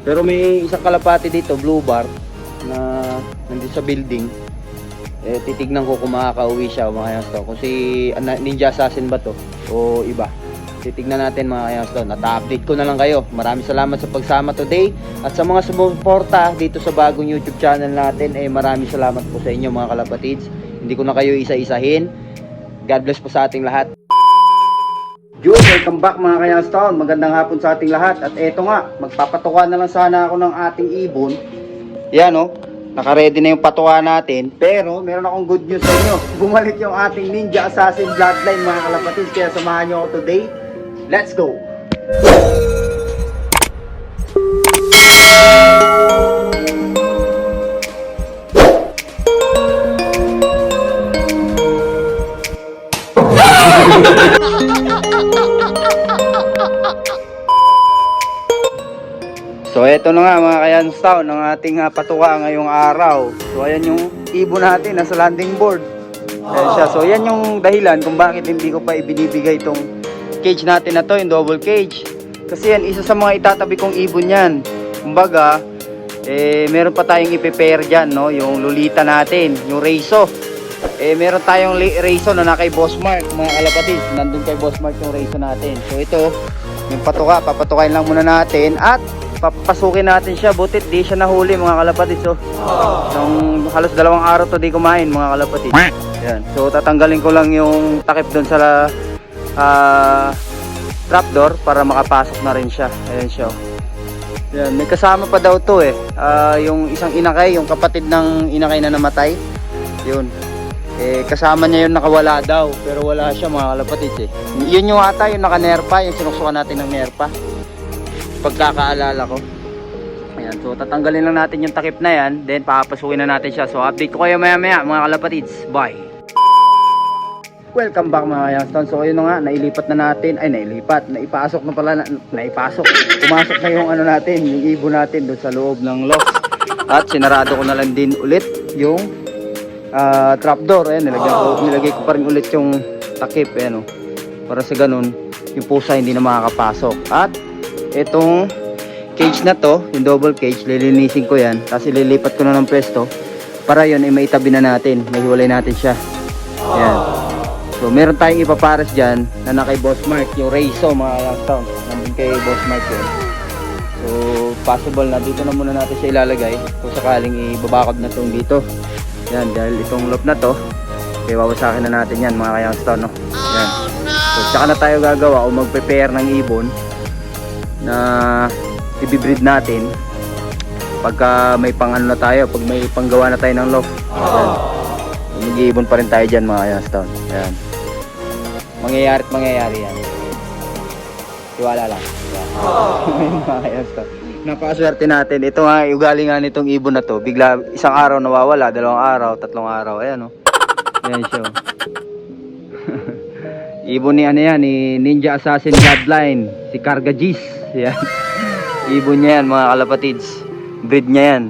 Pero may isang kalapati dito, blue bar, na nandito sa building. Titignan ko kung makakauwi siya mga kayangstone. Kung si ninja assassin ba to o iba. Titignan natin mga kayangstone. Nata-update ko na lang kayo. Maraming salamat sa pagsama today. At sa mga sumuporta dito sa bagong YouTube channel natin, maraming salamat po sa inyo mga kalapatids. Hindi ko na kayo isa-isahin. God bless po sa ating lahat. Welcome back mga kayangstone. Magandang hapon sa ating lahat. At eto nga, magpapatuka na lang sana ako ng ating ibon. Yan o. Naka-ready na yung patuka natin. Pero meron akong good news sa inyo. Bumalik yung ating Ninja Assassin Bloodline mga kalapatids. Kaya samahan nyo ako today. Let's go! So eto na nga mga kayangstone ng ating patuka ngayong araw. So ayan yung ibon natin nasa landing board. Ayan siya. So yan yung dahilan kung bakit hindi ko pa ibinibigay itong cage natin na to, yung double cage. Kasi yan isa sa mga itatabi kong ibon yan. Kumbaga, meron pa tayong i-prepare dyan, no? Yung lulita natin, yung reiso. Meron tayong reiso na kay Boss Mark mga kalapatids. Nandun kay Boss Mark yung reiso natin. So ito, yung patuka, papatukain lang muna natin at papasukin natin siya. Butit di siya nahuli mga kalapatids. So, nung halos 2 araw to di kumain mga kalapatids. Yan. So tatanggalin ko lang yung takip doon sa trapdoor para makapasok na rin siya. Ayan siya. Yan. May kasama pa daw to yung isang inakay, yung kapatid ng inakay na namatay. Yun. Kasama niya yung nakawala daw. Pero wala siya mga kalapatids Yun yung ata yung naka-nerpa, yung sinuksukan natin ng nerpa. Pagkakaalala ko. Ayan, so tatanggalin lang natin yung takip na yan, then papasukin na natin siya. So update ko kayo maya maya mga kalapatids. Bye. Welcome back mga kayangstone. So ayun na nga, nailipat na natin. Ay naipasok na pala. Naipasok. Pumasok na yung ano natin, yung ibon natin doon sa loob ng loft. At sinarado ko na lang din ulit yung trapdoor. Ayan, nilagay ko pa rin ulit yung takip. Ayan, para sa ganun yung pusa hindi na makakapasok. At itong cage na to, yung double cage, lilinisin ko yan. Tapos ililipat ko na ng pwesto para yun maitabi na natin. Mahiwalay natin siya. Ayan. So meron tayong ipapares dyan na kay Boss Mark, yung reiso mga kayangstone. Nandun kay Boss Mark yun. So possible na dito na muna natin siya ilalagay kung sakaling ibabakod na itong dito. Yan, dahil itong loop na to wawasakin na natin yan mga kayangstone, no? Yan. So tsaka na tayo gagawa o mag-prepare ng ibon na i-breed natin pagka may pang ano na tayo, pag may panggawa na tayo ng loft. Yan. Mag-iibon pa rin tayo dyan mga kayangstone. Yan. Mangyayari yan. Tiwala lang. Yan. Mga kayangstone. Napakaswerte natin. Ito nga, ugali nga nitong ibon na to. Bigla isang araw nawawala, 2 araw, 3 araw. Ayan o. Ayan siya. Ibon ni ano yan, ni Ninja Assassin Bloodline. Si Kargajis. Yan. Ibon niya yan mga kalapatids. Breed niya yan.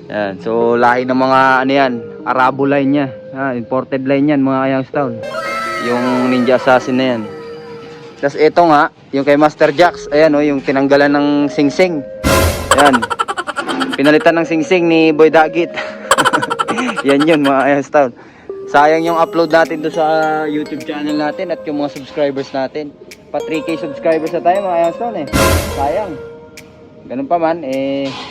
Yan. So lahi ng mga ano yan, Arabo line niya. Imported line yan mga kayangstone. Yung Ninja Assassin na yan. Tapos ito nga, yung kay Master Jax, ayan yung tinanggalan ng singsing. Ayan. Pinalitan ng singsing ni Boy Dagit. Yan yun mga kayangstone. Sayang yung upload natin doon sa YouTube channel natin at yung mga subscribers natin. Pa 3K subscribers na tayo mga kayangstone Sayang. Ganun pa man,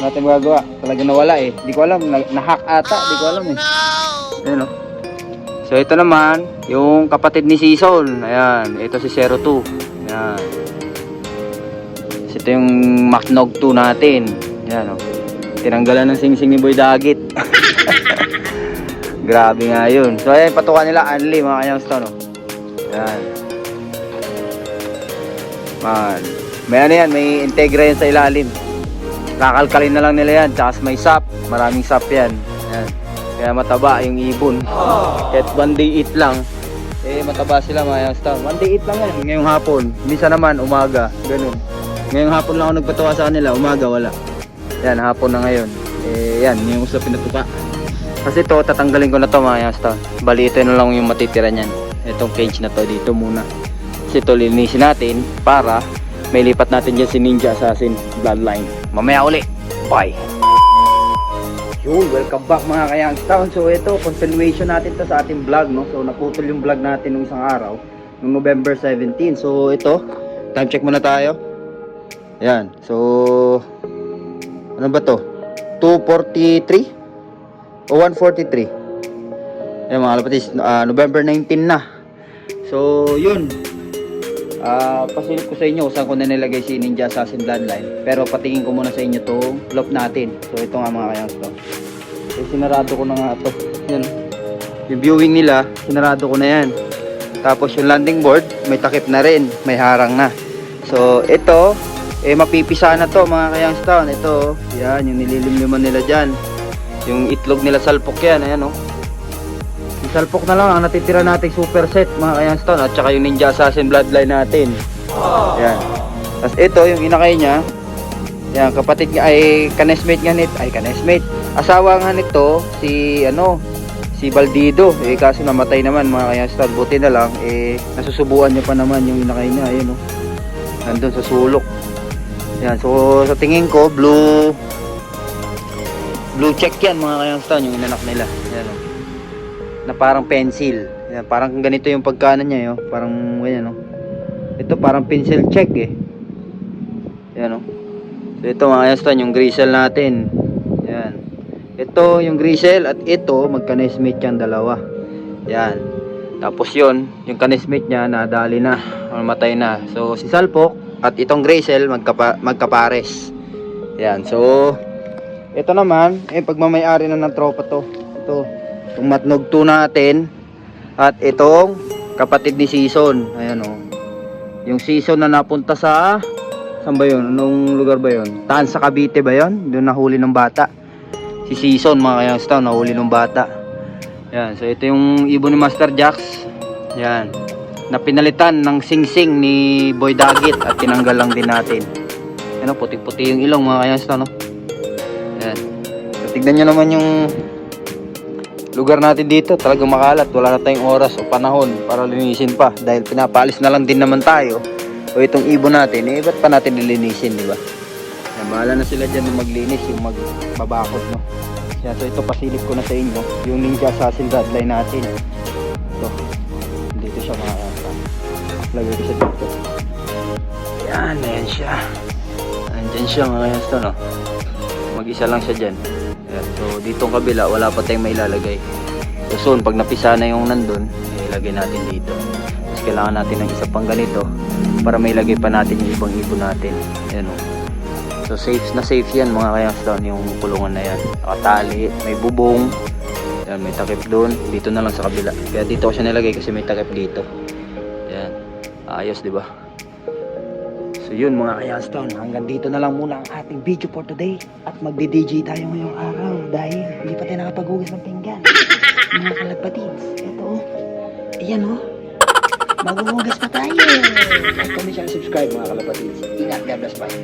natin magagawa. Talagang nawala Di ko alam, na-hack ata, di ko alam Ayan So ito naman, yung kapatid ni Season. Ayan, ito si 02. Ayan. Ito yung Macnog 2 natin. Ayan Tinanggalan ng singsing ni Boy Dagit. Grabe nga yun. So ayan, patukan nila Anli mga kayangstone Ayan. Man. May ano yan, may Integra yan sa ilalim. Kakalkalin na lang nila yan. Tsaka may sap. Maraming sap yan. Ayan. Kaya mataba yung ibon. Kahit 1 day eat lang, mataba sila mga kayangstone. 1 day eat lang yan. Ngayong hapon. Minsan naman, umaga. Ganun. Ngayong hapon lang ako nagpatuwa sa kanila. Umaga, wala. Yan, hapon na ngayon. Yan, yung sa pinatuka. Kasi ito, tatanggalin ko na to mga kayangstone. Bali, ito na lang yung matitira niyan. Itong cage na to, dito muna. Kasi ito, linisin natin para may lipat natin dyan si Ninja Assassin Bloodline. Mamaya uli. Bye! Yun, welcome back mga Kayangstown. So ito, continuation natin to sa ating vlog, no? So naputol yung vlog natin nung isang araw, nung November 17. So ito, time check muna tayo. Yan, so ano ba to? 2:43 o 1:43. Yan mga kalapatis, November 19 na. So yun, pasilip ko sa inyo kung saan ko na nilagay si Ninja Assassin Bloodline. Pero patingin ko muna sa inyo tong loft natin. So ito nga mga Kayangstown. So sinarado ko na nga ito. Yan. Yung viewing nila, sinarado ko na yan. Tapos yung landing board, may takip na rin. May harang na. So ito, mapipisa na to mga Kayangstown. Ito, yan, yung nililimliman nila dyan. Yung itlog nila salpok yan. Ayan o. Yung salpok na lang ang natitira nating super set mga Kayangstown. At saka yung Ninja Assassin Bloodline natin. Yan. Tapos ito, yung inakay niya. Yan, kapatid niya ay kanesmate nga nito. Ay, kanesmate. Asawa nga nito, si Baldido. Kaso namatay naman mga Kayangstown. Buti na lang, nasusubuan niya pa naman yung inakay niya. Ayun o. Nandun sa sulok. Yan, so sa tingin ko, blue check yan mga Kayangstown, yung inanak nila. Yan o. Na parang pencil. Yan, parang ganito yung pagkanan niya, yo. Parang ganyan, no. Ito parang pencil check eh. Yan, no. So ito mga Kayangstown, yung gristle natin. Yan. Ito yung gristle at ito magka-nesmate yan dalawa. Yan. Tapos yun, yung kanesmate niya nadali na, matay na. So si Salpok at itong gristle magkapares. Yan. So ito naman, pagmamay-ari na ng tropa to. Ito, itong matnog 2 natin. At itong kapatid ni Season. Ayan o. Yung Season na napunta sa, saan ba yun? Anong lugar ba yun? Taan sa Cavite ba yun? Doon nahuli ng bata. Si Season mga Kayangstown, nahuli ng bata. Yan. So ito yung ibon ni Master Jax. Yan. Na pinalitan ng sing-sing ni Boy Dagit. At tinanggal lang din natin. Yan o, puti-puti yung ilong mga Kayangstown, no? Yan. So tignan nyo naman yung lugar natin dito, talagang makalat. Wala na tayong oras o panahon para linisin pa dahil pinapalis na lang din naman tayo. O itong ibon natin, ba't pa natin nilinisin, di ba? Bahala na sila dyan na maglinis, yung magbabakot, no? Yan, so ito pasilip ko na sa inyo yung Ninja Assassin Bloodline natin. Ito, dito siya mga lagay ko siya dito. Yan, ayan siya. Andyan siya mga Kayangstown, no? Mag-isa lang siya dyan. Yan. So ditong kabila wala pa tayong mailalagay. So soon pag napisa na yung nandun, ilagay natin dito. Tapos kailangan natin ng isa pang ganito para mailagay pa natin yung ibang ibon natin. Ayan o. So safe na safe yan mga Kayangstown, yung kulungan na yan. Nakatali, may bubong. Yan, may takip doon. Dito na lang sa kabila. Kaya dito ko siya nilagay kasi may takip dito. Yan. Ayos, di ba? So yun mga Kayangstown, hanggang dito na lang muna ang ating video for today. At magdi-DJ tayo ngayong araw dahil hindi pa tayo nakapaghugas ng pinggan. Mga kalapatids, ito oh. Ayan oh. Maghuhugas pa tayo. Like, comment, share, subscribe mga kalapatids. Ingat, God bless, bye.